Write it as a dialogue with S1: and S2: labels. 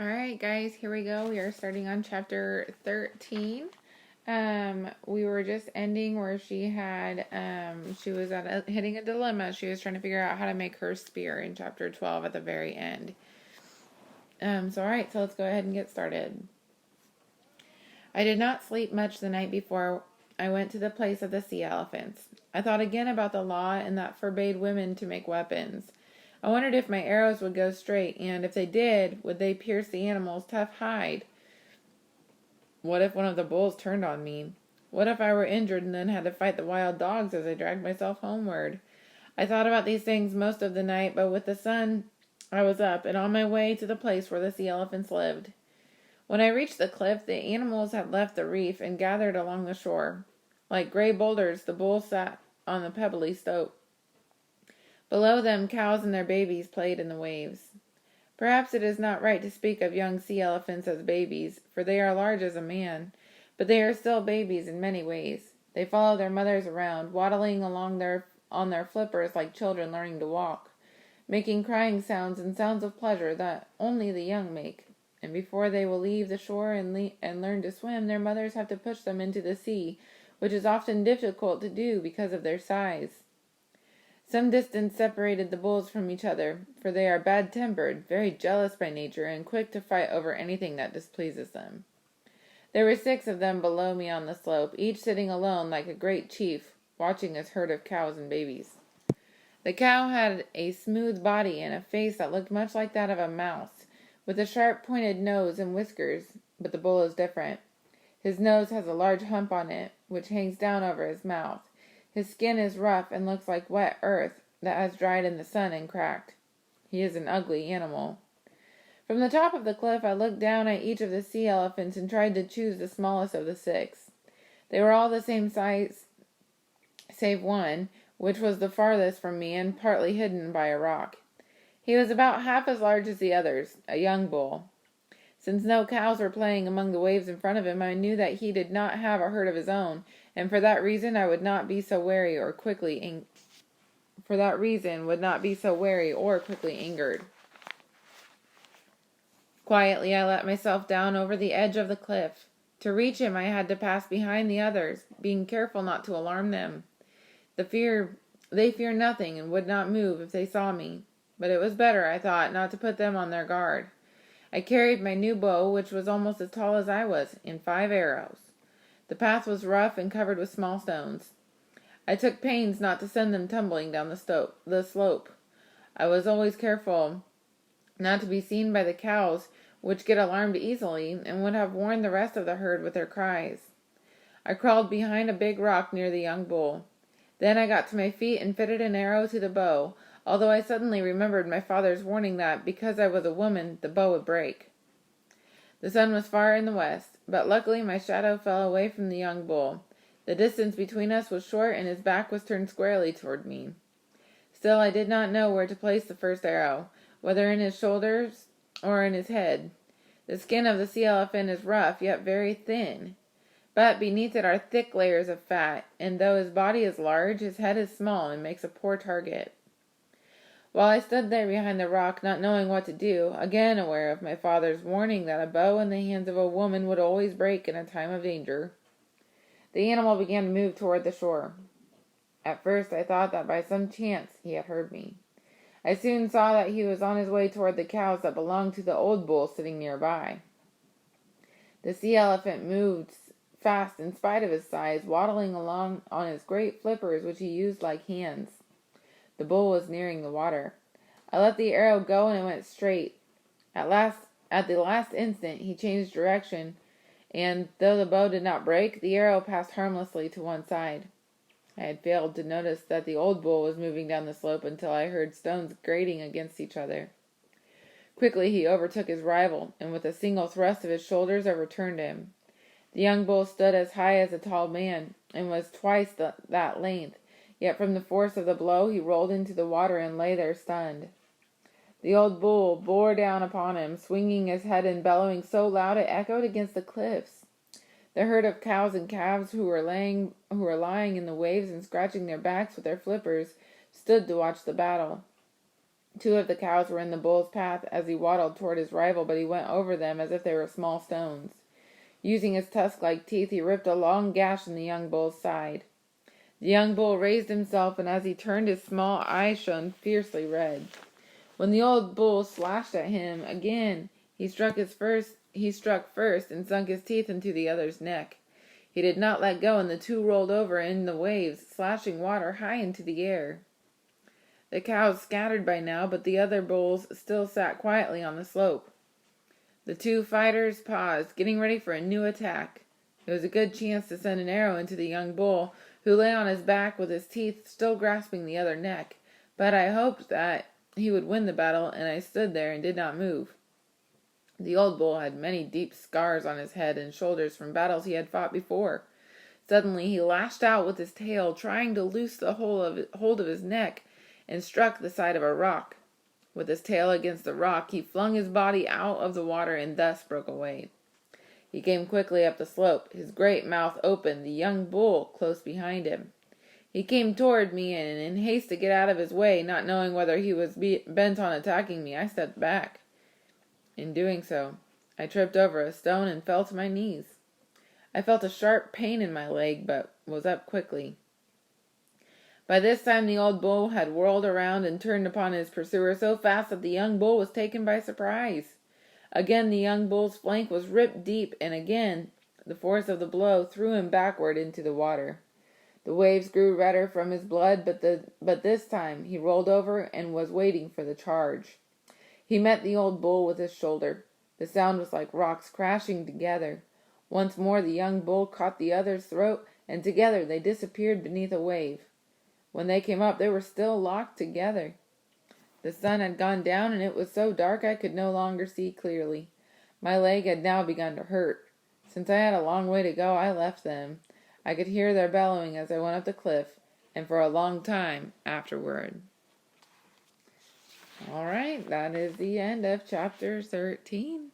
S1: All right, guys, here we go. We are starting on chapter 13. We were just ending where she was hitting a dilemma. She was trying to figure out how to make her spear in chapter 12 at the very end. All right, so let's go ahead and get started. I did not sleep much the night before I went to the place of the sea elephants. I thought again about the law and that forbade women to make weapons. I wondered if my arrows would go straight, and if they did, would they pierce the animal's tough hide? What if one of the bulls turned on me? What if I were injured and then had to fight the wild dogs as I dragged myself homeward? I thought about these things most of the night, but with the sun I was up and on my way to the place where the sea elephants lived. When I reached the cliff, the animals had left the reef and gathered along the shore. Like gray boulders, the bulls sat on the pebbly slope. Below them, cows and their babies played in the waves. Perhaps it is not right to speak of young sea elephants as babies, for they are large as a man, but they are still babies in many ways. They follow their mothers around, waddling along on their flippers like children learning to walk, making crying sounds and sounds of pleasure that only the young make. And before they will leave the shore and learn to swim, their mothers have to push them into the sea, which is often difficult to do because of their size. Some distance separated the bulls from each other, for they are bad-tempered, very jealous by nature, and quick to fight over anything that displeases them. There were 6 of them below me on the slope, each sitting alone like a great chief, watching his herd of cows and babies. The cow had a smooth body and a face that looked much like that of a mouse, with a sharp pointed nose and whiskers, but the bull is different. His nose has a large hump on it, which hangs down over his mouth. His skin is rough and looks like wet earth that has dried in the sun and cracked. He is an ugly animal. From the top of the cliff I looked down at each of the sea elephants and tried to choose the smallest of the 6. They were all the same size, save one, which was the farthest from me and partly hidden by a rock. He was about half as large as the others, a young bull. Since no cows were playing among the waves in front of him, I knew that he did not have a herd of his own, and for that reason would not be so wary or quickly angered. Quietly I let myself down over the edge of the cliff. To reach him I had to pass behind the others, being careful not to alarm them. They fear nothing and would not move if they saw me, but it was better, I thought, not to put them on their guard. I carried my new bow, which was almost as tall as I was, and 5 arrows. The path was rough and covered with small stones. I took pains not to send them tumbling down the slope. I was always careful not to be seen by the cows, which get alarmed easily, and would have warned the rest of the herd with their cries. I crawled behind a big rock near the young bull. Then I got to my feet and fitted an arrow to the bow, although I suddenly remembered my father's warning that, because I was a woman, the bow would break. The sun was far in the west, but luckily my shadow fell away from the young bull. The distance between us was short, and his back was turned squarely toward me. Still, I did not know where to place the first arrow, whether in his shoulders or in his head. The skin of the sea elephant is rough, yet very thin. But beneath it are thick layers of fat, and though his body is large, his head is small and makes a poor target. While I stood there behind the rock, not knowing what to do, again aware of my father's warning that a bow in the hands of a woman would always break in a time of danger, the animal began to move toward the shore. At first I thought that by some chance he had heard me. I soon saw that he was on his way toward the cows that belonged to the old bull sitting nearby. The sea elephant moved fast in spite of his size, waddling along on his great flippers which he used like hands. The bull was nearing the water. I let the arrow go and it went straight. At the last instant he changed direction, and though the bow did not break, the arrow passed harmlessly to one side. I had failed to notice that the old bull was moving down the slope until I heard stones grating against each other. Quickly he overtook his rival, and with a single thrust of his shoulders overturned him. The young bull stood as high as a tall man, and was twice that length, yet from the force of the blow he rolled into the water and lay there stunned. The old bull bore down upon him, swinging his head and bellowing so loud it echoed against the cliffs. The herd of cows and calves who were lying in the waves and scratching their backs with their flippers stood to watch the battle. Two of the cows were in the bull's path as he waddled toward his rival, but he went over them as if they were small stones. Using his tusk-like teeth, he ripped a long gash in the young bull's side. The young bull raised himself, and as he turned, his small eyes shone fiercely red. When the old bull slashed at him again, he struck first and sunk his teeth into the other's neck. He did not let go, and the two rolled over in the waves, slashing water high into the air. The cows scattered by now, but the other bulls still sat quietly on the slope. The two fighters paused, getting ready for a new attack. It was a good chance to send an arrow into the young bull, who lay on his back with his teeth still grasping the other neck, but I hoped that he would win the battle, and I stood there and did not move. The old bull had many deep scars on his head and shoulders from battles he had fought before. Suddenly he lashed out with his tail, trying to loose the hold of his neck, and struck the side of a rock. With his tail against the rock, he flung his body out of the water and thus broke away. He came quickly up the slope, his great mouth open, the young bull close behind him. He came toward me, and in haste to get out of his way, not knowing whether he was bent on attacking me, I stepped back. In doing so, I tripped over a stone and fell to my knees. I felt a sharp pain in my leg, but was up quickly. By this time the old bull had whirled around and turned upon his pursuer so fast that the young bull was taken by surprise. Again the young bull's flank was ripped deep, and again the force of the blow threw him backward into the water. The waves grew redder from his blood, but this time he rolled over and was waiting for the charge. He met the old bull with his shoulder. The sound was like rocks crashing together. Once more the young bull caught the other's throat, and together they disappeared beneath a wave. When they came up, they were still locked together. The sun had gone down, and it was so dark I could no longer see clearly. My leg had now begun to hurt. Since I had a long way to go, I left them. I could hear their bellowing as I went up the cliff, and for a long time afterward. All right, that is the end of chapter 13.